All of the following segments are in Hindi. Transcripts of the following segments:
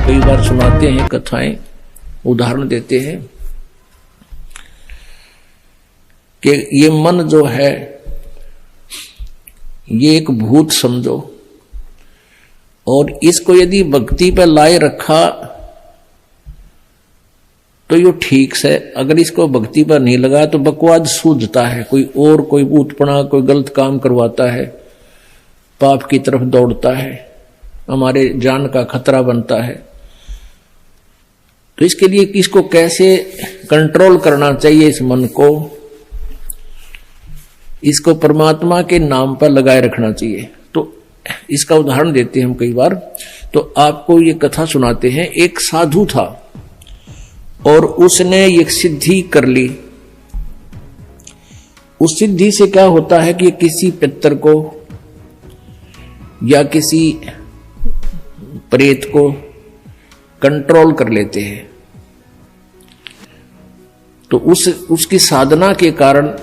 कई बार सुनाते हैं कथाएं, उदाहरण देते हैं कि ये मन जो है ये एक भूत समझो, और इसको यदि भक्ति पर लाए रखा तो ये ठीक से, अगर इसको भक्ति पर नहीं लगा तो बकवाद सूझता है, कोई भूतपना, कोई गलत काम करवाता है, पाप की तरफ दौड़ता है, हमारे जान का खतरा बनता है। तो इसके लिए इसको कैसे कंट्रोल करना चाहिए, इस मन को, इसको परमात्मा के नाम पर लगाए रखना चाहिए। तो इसका उदाहरण देते हैं हम कई बार। तो आपको ये कथा सुनाते हैं। एक साधु था और उसने एक सिद्धि कर ली। उस सिद्धि से क्या होता है कि किसी पितर को या किसी प्रेत को कंट्रोल कर लेते हैं। तो उसकी साधना के कारण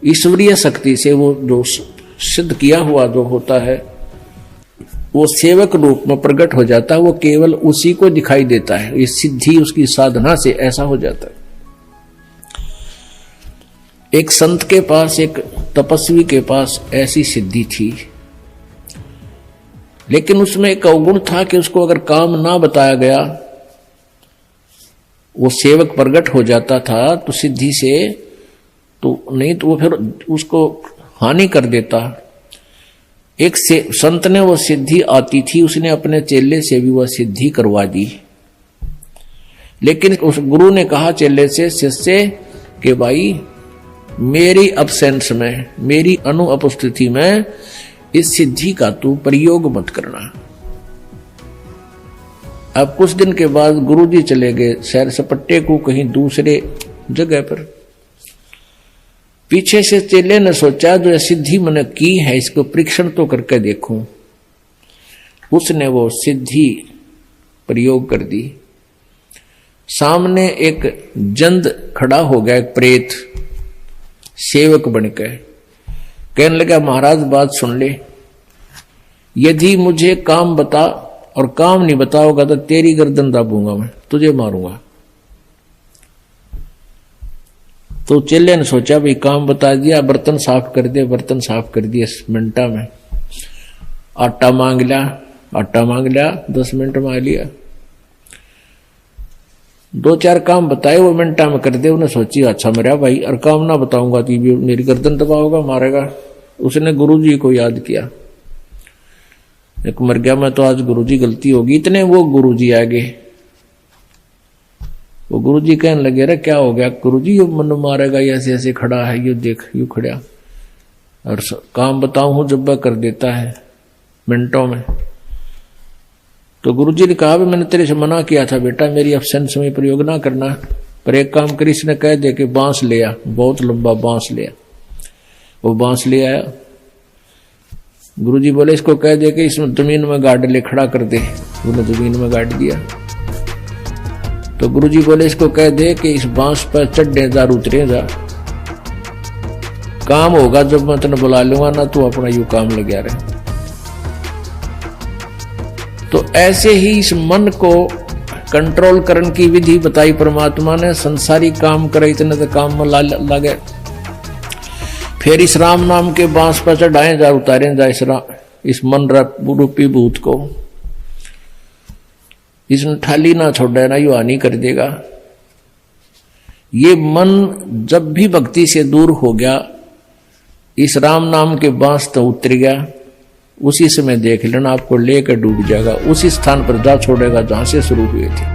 ईश्वरीय शक्ति से वो जो सिद्ध किया हुआ जो होता है वो सेवक रूप में प्रकट हो जाता है, वो केवल उसी को दिखाई देता है। ये सिद्धि उसकी साधना से ऐसा हो जाता है। एक संत के पास, एक तपस्वी के पास ऐसी सिद्धि थी, लेकिन उसमें एक अवगुण था कि उसको अगर काम ना बताया गया, वो सेवक प्रकट हो जाता था तो सिद्धि से, तो नहीं तो वो फिर उसको हानि कर देता। एक संत ने वो सिद्धि आती थी, उसने अपने चेले से भी वह सिद्धि करवा दी। लेकिन उस गुरु ने कहा चेले से, शिष्य कि भाई मेरी अब्सेंस में, मेरी अनुपस्थिति में इस सिद्धि का तू प्रयोग मत करना। अब कुछ दिन के बाद गुरुजी चले गए सैर सपट्टे को कहीं दूसरे जगह पर। पीछे से चेले ने सोचा जो सिद्धि मैंने की है इसको परीक्षण तो करके देखूं। उसने वो सिद्धि प्रयोग कर दी। सामने एक जंद खड़ा हो गया, एक प्रेत सेवक बनकर, कहने लगा महाराज बात सुन ले, यदि मुझे काम बता और काम नहीं बताओगा तो तेरी गर्दन दाबूंगा, मैं तुझे मारूंगा। तो चेले ने सोचा भाई काम बता दिया, बर्तन साफ कर दे, बर्तन साफ कर दिया मिनटा में। आटा मांग लिया 10 मिनट में आ लिया। 2-4 काम बताए वो मिनटा में कर दे। उन्हें सोची अच्छा मेरा भाई, और काम ना बताऊंगा तो भी मेरी गर्दन दबाओगा, मारेगा। उसने गुरुजी को याद किया, एक मर गया मैं तो आज गुरुजी गलती होगी। इतने वो गुरुजी आ गए। वो गुरुजी कहने लगे रे क्या हो गया गुरुजी, ये मन मारेगा, ऐसे ऐसे खड़ा है, ये देख यू खड़ा, और काम बताऊं हूं जब कर देता है मिनटों में। तो गुरुजी ने कहा मैंने तेरे से मना किया था बेटा, मेरी एब्सेंस में प्रयोग ना करना, पर एक काम करी। इसने कह दे कि बांस ले आ, बहुत लंबा बांस ले आ। वो बांस ले आया। गुरुजी बोले इसको कह दे कि इसमें जमीन में गाड़ ले, खड़ा कर दे। उन्होंने जमीन में गाड़ दिया। तो गुरुजी बोले इसको कह दे कि इस बांस पर चढ़े जा, उतरे जा, काम होगा जब मैं तेने बुला लूंगा ना, तू अपना यू काम लगा रहे। तो ऐसे ही इस मन को कंट्रोल करने की विधि बताई परमात्मा ने। संसारी काम करे इतने तो काम में लगे, फिर इस राम नाम के बांस पर चढ़ाए जा, उतारे जा इस मन रूपी भूत को। इसमें थाली ना छोड़े ना, यू हानि कर देगा। ये मन जब भी भक्ति से दूर हो गया, इस राम नाम के बांस तो उतर गया, उसी समय देख लेना आपको लेकर डूब जाएगा, उसी स्थान पर जा छोड़ेगा जहां से शुरू हुए थे।